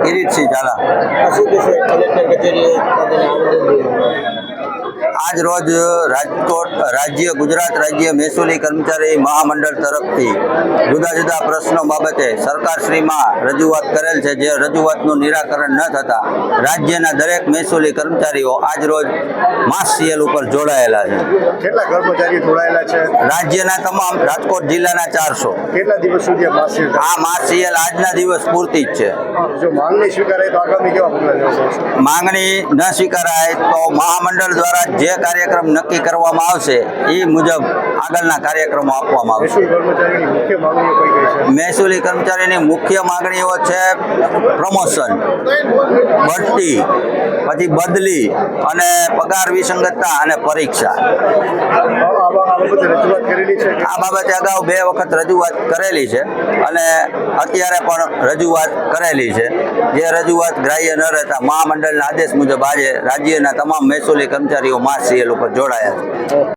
કિરીટસિંહ ઝાલા. આજ રોજ રાજકોટ ગુજરાત રાજ્ય મહેસૂલી કર્મચારી મહામંડળ તરફથી જુદા જુદા પ્રશ્નો બાબતે સરકારશ્રીમાં રજૂઆત કરેલ છે. જે રજૂઆતનું નિરાકરણ ન થતાં રાજ્યના દરેક મહેસૂલી કર્મચારીઓ આજ રોજ માસ સીએલ ઉપર જોડાયેલા છે. કેટલા કર્મચારીઓ જોડાયેલા છે? રાજ્યના તમામ રાજકોટ જિલ્લાના 400. કેટલા દિવસ સુધી આ માસ સીએલ આજના દિવસ પૂરતી જ છે. જો માંગણી સ્વીકારાય તો આગામી કેવા પગલાં લેવાશે? માંગણી ન સ્વીકારાય તો મહામંડળ દ્વારા જે કાર્યક્રમ નક્કી કરવામાં આવશે એ મુજબ આગળના કાર્યક્રમો આપવામાં આવશે. મહેસૂલી કર્મચારીની મુખ્ય માંગણીઓ કઈ કઈ છે? મહેસૂલી કર્મચારીની મુખ્ય માંગણીઓ છે પ્રમોશન, બઢતી, પછી બદલી અને પગાર વિસંગતતા અને પરીક્ષા. આ બાબતે અગાઉ 2 વખત રજૂઆત કરેલી છે અને અત્યારે પણ રજૂઆત કરેલી છે. જે રજૂઆત ગ્રાહ્ય ન રહેતા મહામંડળના આદેશ મુજબ આજે રાજ્યના તમામ મહેસૂલી કર્મચારીઓ માસ સીએલ ઉપર જોડાયા છે.